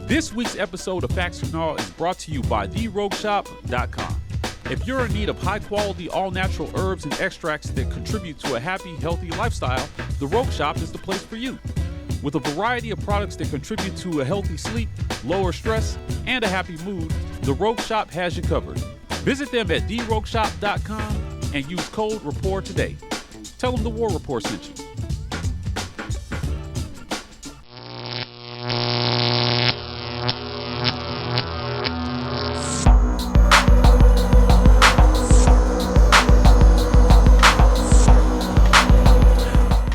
This week's episode of Facts or Null is brought to you by therogueshop.com. If you're in need of high-quality, all-natural herbs and extracts that contribute to a happy, healthy lifestyle, the Rogue Shop is the place for you. With a variety of products that contribute to a healthy sleep, lower stress, and a happy mood, the Rogue Shop has you covered. Visit them at therogueshop.com and use code RAPPORT today. Tell them the War Report sent you.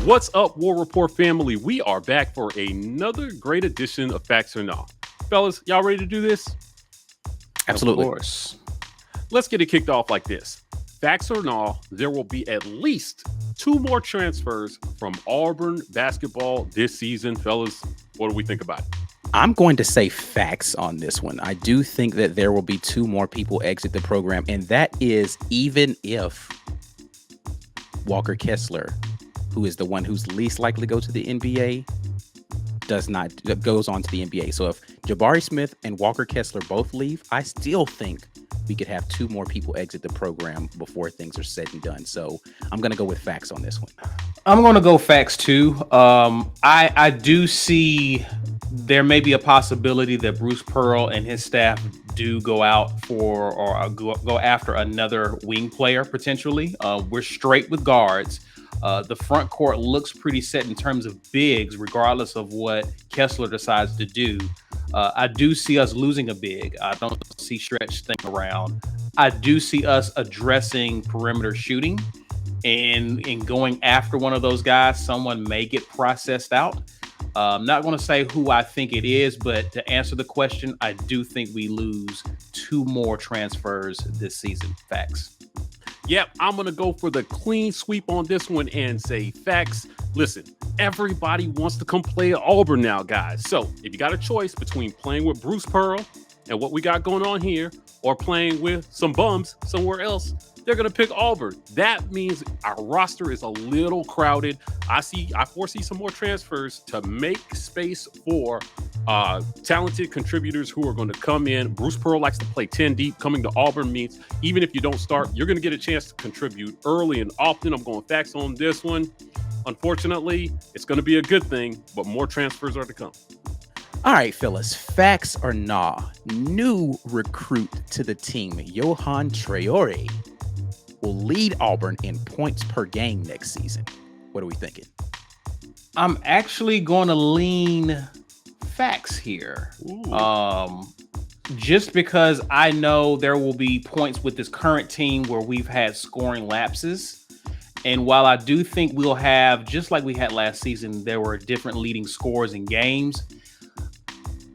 What's up, War Report family? We are back for another great edition of Facts or Null. Fellas, y'all ready to do this? Absolutely. Of course. Let's get it kicked off like this. Facts or Null, there will be at least 2 more transfers from Auburn Basketball this season. Fellas, what do we think about it? I'm going to say facts on this one. I do think that there will be 2 more people exit the program, and that is even if Walker Kessler, who is the one who's least likely to go to the NBA, goes on to the NBA. So if Jabari Smith and Walker Kessler both leave, I still think we could have 2 more people exit the program before things are said and done. So I'm going to go with facts on this one. I'm going to go facts too. I do see there may be a possibility that Bruce Pearl and his staff do go out for or go after another wing player potentially. We're straight with guards. The front court looks pretty set in terms of bigs, regardless of what Kessler decides to do. I do see us losing a big. I don't see Stretch staying around. I do see us addressing perimeter shooting and going after one of those guys. Someone may get processed out. I'm not going to say who I think it is, but to answer the question, I do think we lose 2 more transfers this season. Facts. Yep, I'm going to go for the clean sweep on this one and say facts. Listen, everybody wants to come play at Auburn now, guys. So if you got a choice between playing with Bruce Pearl and what we got going on here or playing with some bums somewhere else, they're going to pick Auburn. That means our roster is a little crowded. I foresee some more transfers to make space for talented contributors who are going to come in. Bruce Pearl likes to play 10 deep. Coming to Auburn means even if you don't start, you're going to get a chance to contribute early and often. I'm going facts on this one. Unfortunately, it's going to be a good thing, but more transfers are to come. All right, fellas, facts or nah. New recruit to the team, Johan Traore, will lead Auburn in points per game next season. What are we thinking? I'm actually going to lean facts here. Just because I know there will be points with this current team where we've had scoring lapses. And while I do think we'll have, just like we had last season, there were different leading scores in games.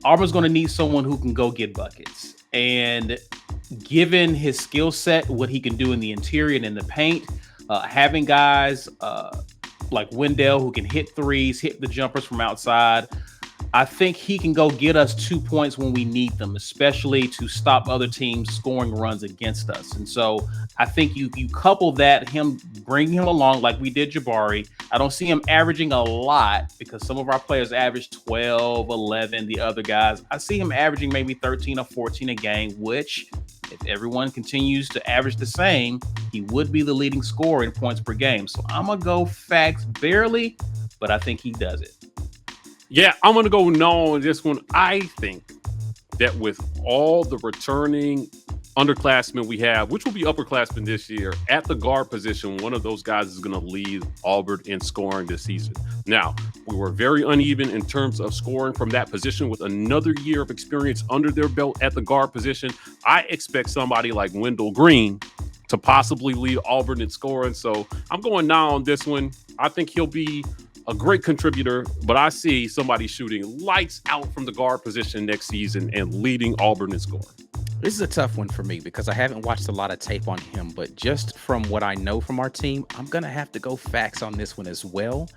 Auburn's going to need someone who can go get buckets. And given his skill set, what he can do in the interior and in the paint, having guys like Wendell who can hit threes, hit the jumpers from outside, I think he can go get us 2 points when we need them, especially to stop other teams scoring runs against us. And so I think you couple that, him bringing him along like we did Jabari. I don't see him averaging a lot because some of our players average 12, 11, the other guys. I see him averaging maybe 13 or 14 a game, which if everyone continues to average the same, he would be the leading scorer in points per game. So I'm going to go facts barely, but I think he does it. Yeah, I'm going to go no on this one. I think that with all the returning underclassmen we have, which will be upperclassmen this year, at the guard position, one of those guys is going to lead Auburn in scoring this season. Now, we were very uneven in terms of scoring from that position. With another year of experience under their belt at the guard position, I expect somebody like Wendell Green to possibly lead Auburn in scoring. So I'm going now on this one. I think he'll be a great contributor, but I see somebody shooting lights out from the guard position next season and leading Auburn in scoring. This is a tough one for me because I haven't watched a lot of tape on him, but just from what I know from our team, I'm going to have to go facts on this one as well.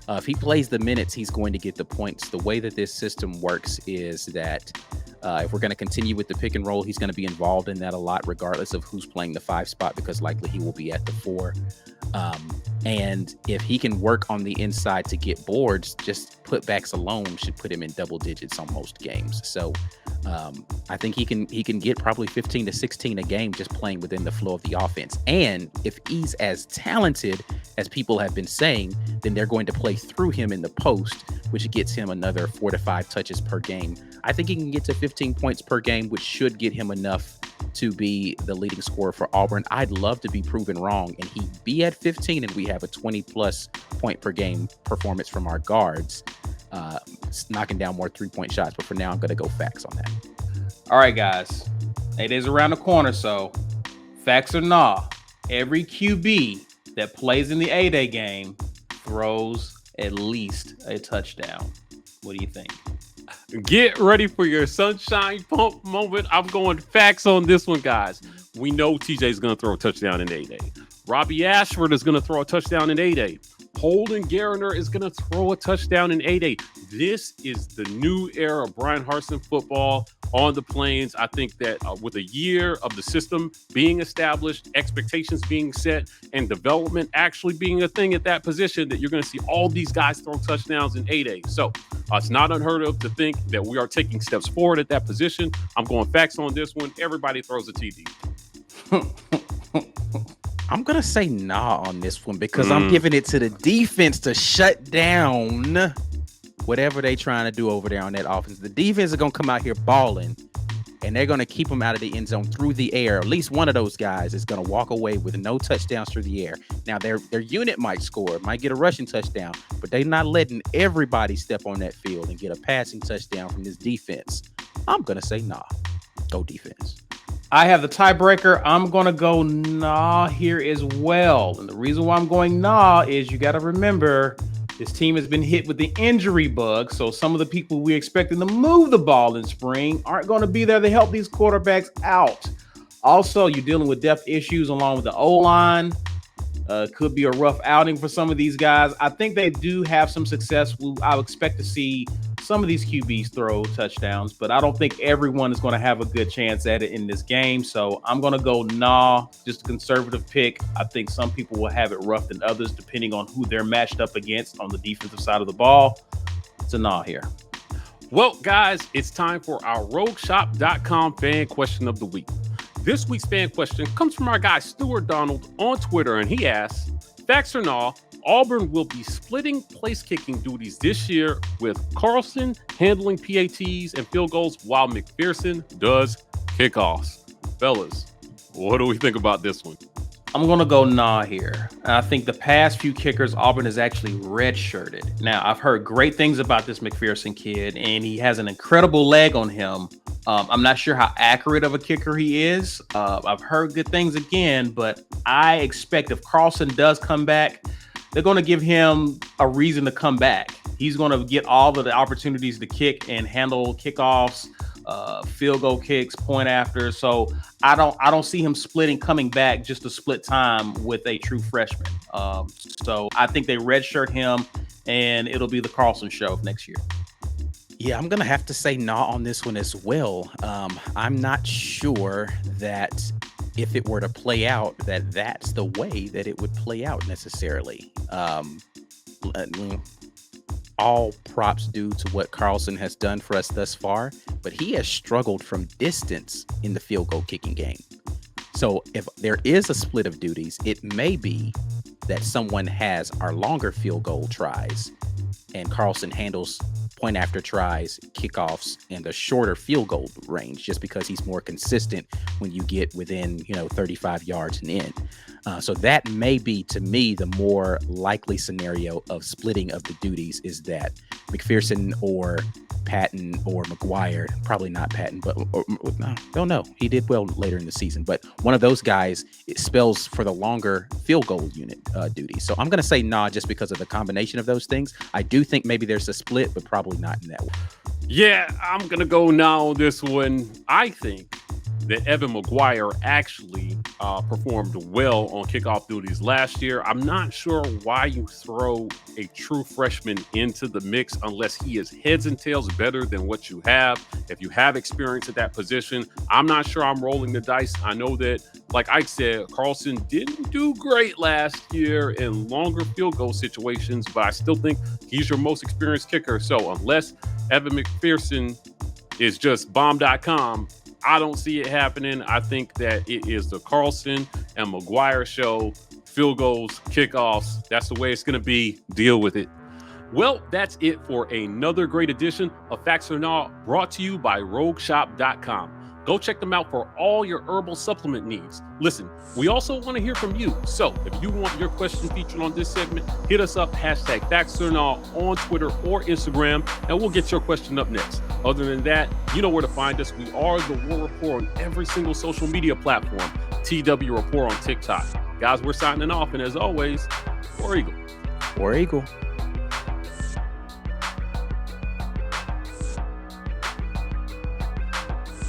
If he plays the minutes, he's going to get the points. The way that this system works is that if we're going to continue with the pick and roll, he's going to be involved in that a lot, regardless of who's playing the 5 spot, because likely he will be at the 4. And if he can work on the inside to get boards, just put putbacks alone should put him in double digits on most games. So I think he can get probably 15 to 16 a game just playing within the flow of the offense. And if he's as talented as people have been saying, then they're going to play through him in the post, which gets him another 4 to 5 touches per game. I think he can get to 15 points per game, which should get him enough to be the leading scorer for Auburn. I'd love to be proven wrong and he'd be at 15 and we have a 20+ point per game performance from our guards, knocking down more 3-point shots. But for now, I'm going to go facts on that. All right, guys. 8 days around the corner, so facts or nah, every QB that plays in the 8-day game throws at least a touchdown. What do you think? Get ready for your sunshine pump moment. I'm going facts on this one, guys. We know TJ's going to throw a touchdown in 8-day. Robbie Ashford is going to throw a touchdown in 8-day. Holden Garner is going to throw a touchdown in 8-day. This is the new era of Brian Harsin football on the Plains. I think that with a year of the system being established, expectations being set, and development actually being a thing at that position, that you're going to see all these guys throw touchdowns in 8-day. So it's not unheard of to think that we are taking steps forward at that position. I'm going facts on this one. Everybody throws a TD. I'm going to say nah on this one because I'm giving it to the defense to shut down whatever they trying to do over there on that offense. The defense is going to come out here balling, and they're going to keep them out of the end zone through the air. At least one of those guys is going to walk away with no touchdowns through the air. Now, their unit might score, might get a rushing touchdown, but they're not letting everybody step on that field and get a passing touchdown from this defense. I'm going to say nah. Go defense. I have the tiebreaker. I'm going to go nah here as well. And the reason why I'm going nah is you got to remember this team has been hit with the injury bug. So some of the people we're expecting to move the ball in spring aren't going to be there to help these quarterbacks out. Also, you're dealing with depth issues along with the O-line. Could be a rough outing for some of these guys. I think they do have some success. I would expect to see some of these QBs throw touchdowns, but I don't think everyone is going to have a good chance at it in this game. So I'm going to go nah, just a conservative pick. I think some people will have it rough than others, depending on who they're matched up against on the defensive side of the ball. It's a nah here. Well, guys, it's time for our RogueShop.com fan question of the week. This week's fan question comes from our guy Stuart Donald on Twitter, and he asks, facts or nah, Auburn will be splitting place kicking duties this year with Carlson handling PATs and field goals while McPherson does kickoffs. Fellas, what do we think about this one? I'm going to go nah here. I think the past few kickers, Auburn has actually redshirted. Now, I've heard great things about this McPherson kid, and he has an incredible leg on him. I'm not sure how accurate of a kicker he is. I've heard good things again, but I expect if Carlson does come back, they're going to give him a reason to come back. He's going to get all of the opportunities to kick and handle kickoffs, field goal kicks, point after. So I don't see him coming back just to split time with a true freshman. So I think they redshirt him, and it'll be the Carlson show next year. Yeah, I'm going to have to say nah on this one as well. I'm not sure that if it were to play out, that's the way that it would play out necessarily. All props due to what Carlson has done for us thus far, but he has struggled from distance in the field goal kicking game. So if there is a split of duties, it may be that someone has our longer field goal tries and Carlson handles point after tries, kickoffs, and the shorter field goal range, just because he's more consistent when you get within 35 yards and in. So that may be, to me, the more likely scenario of splitting of the duties, is that McPherson or Patton or McGuire, probably not Patton, but don't know. He did well later in the season, but one of those guys, it spells for the longer field goal unit duty. So I'm going to say nah, just because of the combination of those things. I do think maybe there's a split, but probably not in that way. Yeah, I'm going to go now on this one. I think that Evan McGuire actually performed well on kickoff duties last year. I'm not sure why you throw a true freshman into the mix unless he is heads and tails better than what you have. If you have experience at that position, I'm not sure I'm rolling the dice. I know that like Ike said, Carlson didn't do great last year in longer field goal situations, but I still think he's your most experienced kicker. So unless Evan McPherson is just bomb.com, I don't see it happening. I think that it is the Carlson and McGuire show. Field goals, kickoffs, that's the way it's going to be. Deal with it. Well, that's it for another great edition of Facts or Not, brought to you by RogueShop.com. Go check them out for all your herbal supplement needs. Listen, we also want to hear from you. So if you want your question featured on this segment, hit us up, hashtag Facts or Not on Twitter or Instagram, and we'll get your question up next. Other than that, you know where to find us. We are the War Report on every single social media platform. TW Report on TikTok. Guys, we're signing off, and as always, War Eagle. War Eagle.